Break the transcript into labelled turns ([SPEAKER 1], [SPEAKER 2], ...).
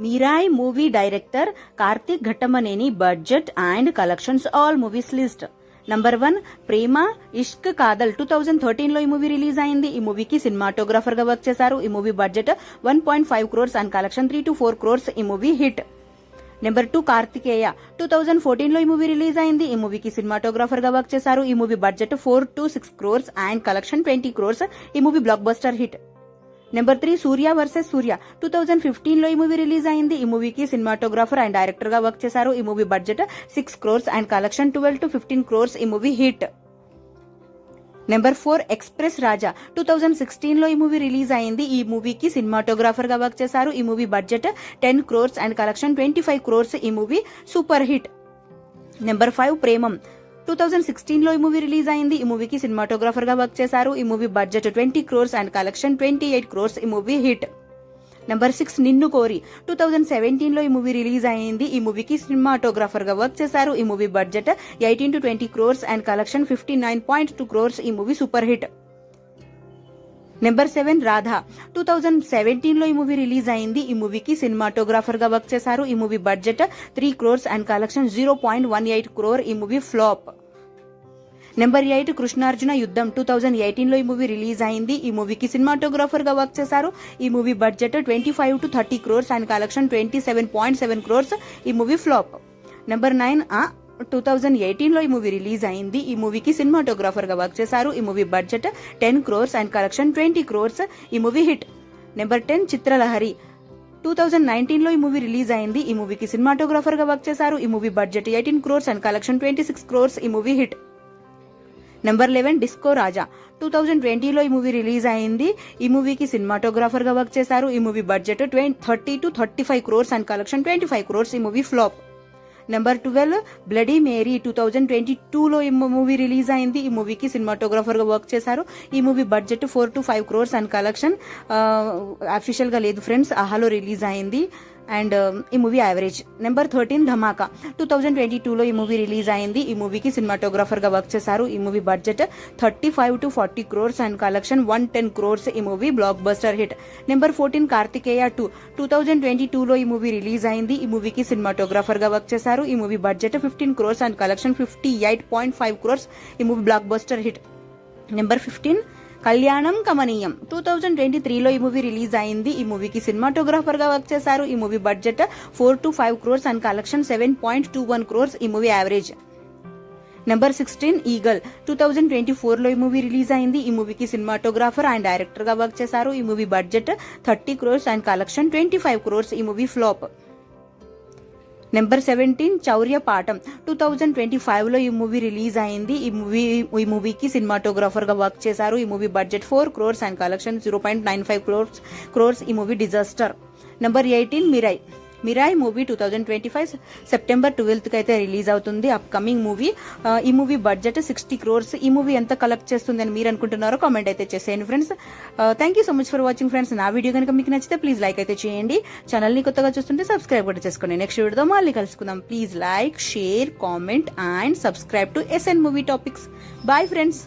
[SPEAKER 1] Mirai movie director Karthik Ghattamaneni budget and collections all movies list. Number 1 ప్రేమ ఇష్క్ కాదల్ 2013 లో ఈ movie release అయింది. ఈ మూవీకి సినిమాటోగ్రాఫర్ గా వర్క్ చేశారు. ఈ movie budget 1.5 crores and collection 3 to 4 crores. ఈ మూవీ హిట్. నెంబర్ 2 కార్తికేయ 2014 లో ఈ మూవీ రిలీజ్ అయింది. ఈ మూవీకి సినిమాటోగ్రాఫర్ గా వర్క్ చేశారు. ఈ movie budget 4 to 6 crores and collection 20 crores. ఈ movie blockbuster hit. Number 3 సూర్య వర్సెస్ సూర్య 2015 లో ఈ మూవీ రిలీజ్ అయింది. ఈ మూవీకి సినిమాటోగ్రాఫర్ అండ్ డైరెక్టర్ గా వర్క్ చేశారు. ఈ movie budget 6 crores and collection 12 to 15 crores. ఈ మూవీ హిట్. నెంబర్ 4 ఎక్స్ప్రెస్ రాజా 2016 లో ఈ మూవీ రిలీజ్ అయింది. ఈ మూవీకి సినిమాటోగ్రాఫర్ గా వర్క్ చేశారు. ఈ movie budget 10 crores and collection 25 crores. ఈ movie super hit. Number 5 Premam 2016 లో ఈ మూవీ రిలీజ్ అయింది. ఈ మూవీకి సినిమాటోగ్రాఫర్ గా వర్క్ చేశారు. ఈ movie budget 20 crores and collection 28 crores. ఈ మూవీ హిట్. నెంబర్ 6 నిన్ను కోరి 2017 లో ఈ మూవీ రిలీజ్ అయింది. ఈ మూవీకి సినిమాటోగ్రాఫర్ గా వర్క్ చేశారు. ఈ movie budget 18 to 20 crores and collection 59.2 crores. ఈ movie super hit. Number 7 Radha 2017 లో ఈ మూవీ రిలీజ్ అయింది. ఈ మూవీకి సినిమాటోగ్రాఫర్ గా వర్క్ చేశారు. ఈ movie budget 3 crores and collection 0.18 crore. ఈ మూవీ ఫ్లాప్. నెంబర్ 8 కృష్ణార్జున యుద్ధం 2018 లో ఈ మూవీ రిలీజ్ అయింది. ఈ మూవీకి సినిమాటోగ్రాఫర్ గా వర్క్ చేశారు. ఈ movie budget 25 to 30 crores and collection 27.7 crores. ఈ మూవీ ఫ్లాప్. నెంబర్ 9 2018 లో ఈ మూవీ రిలీజ్ అయింది. ఈ మూవీకి సినిమాటోగ్రాఫర్ గా వర్క్ చేశారు. ఈ movie budget 10 crores and collection 20 crores. ఈ మూవీ హిట్. నెంబర్ 10 చిత్రలహరి 2019 లో ఈ మూవీ రిలీజ్ అయింది. ఈ మూవీకి సినిమాటోగ్రాఫర్ గా వర్క్ చేశారు. ఈ movie budget 18 crores and collection 26 crores. ఈ మూవీ హిట్. నెంబర్ 11 డిస్కో రాజా 2020 లో ఈ మూవీ రిలీజ్ అయింది. ఈ మూవీకి సినిమాటోగ్రాఫర్ గా వర్క్ చేశారు. ఈ movie budget 30 to 35 crores and collection 25 crores. ఈ movie flop. Number 12 Bloody Mary 2022 లో ఈ మూవీ రిలీజ్ అయింది. ఈ మూవీకి సినిమాటోగ్రాఫర్ గా వర్క్ చేశారు. ఈ movie budget 4 to 5 crores and collection official గా లేదు ఫ్రెండ్స్, ఆహాలో రిలీజ్ అయింది అండ్ ఈ మూవీ యావరేజ్. నెంబర్ 13 ధమాకా 2022 లో ఈ మూవీ రిలీజ్ అయింది. ఈ మూవీకి సినిమాటోగ్రాఫర్ గా వర్క్ చేశారు. ఈ movie budget 35 to 40 crores and collection 110 crores. ఈ movie blockbuster hit. Number 14 Karthikeya 2 2022 లో ఈ మూవీ రిలీజ్ అయింది. ఈ మూవీకి సినిమాటోగ్రాఫర్ గా వర్క్ చేశారు. ఈ movie budget 15 crores and collection 58.5 crores. ఈ movie blockbuster hit. Number 15 కళ్యాణం కమనీయం 2023 లో ఈ మూవీ రిలీజ్ అయింది. ఈ మూవీకి సినిమాటోగ్రాఫర్ గా వర్క్ చేశారు. ఈ movie budget 4 to 5 crores and collection 7.21 crores. ఈ మూవీ యావరేజ్. నెంబర్ 16 ఈగల్ 2024 లో ఈ మూవీ రిలీజ్ అయింది. ఈ మూవీకి సినిమాటోగ్రాఫర్ అండ్ డైరెక్టర్ గా వర్క్ చేశారు. ఈ movie budget 30 crores and collection 25 crores. ఈ మూవీ ఫ్లాప్. నెంబర్ 17 చౌర్య పాఠం 2025 లో ఈ మూవీ రిలీజ్ అయింది. ఈ మూవీకి సినిమాటోగ్రాఫర్ గా వర్క్ చేశారు. ఈ movie budget 4 crores and collection 0.95 crores. ఈ movie disaster. Number 18 Mirai movie 2025 September 12th కి అయితే రిలీజ్ అవుతుంది. Upcoming movie. ఈ మూవీ బడ్జెట్ 60 crores. ఈ మూవీ ఎంత కలెక్ట్ చేస్తుందని మీరు అనుకుంటున్నారో కామెంట్ అయితే చేసేయండి friends. Thank you so much for watching friends. నా వీడియో కనుక మీకు నచ్చితే ప్లీజ్ లైక్ అయితే చేయండి. ఛానల్ ని కొత్తగా చూస్తుంటే సబ్స్క్రైబ్ కూడా చేసుకోండి. నెక్స్ట్ వీడియోతో మళ్ళీ కలుసుకుందాం. Please like, share, comment and subscribe to SN movie topics. Bye friends.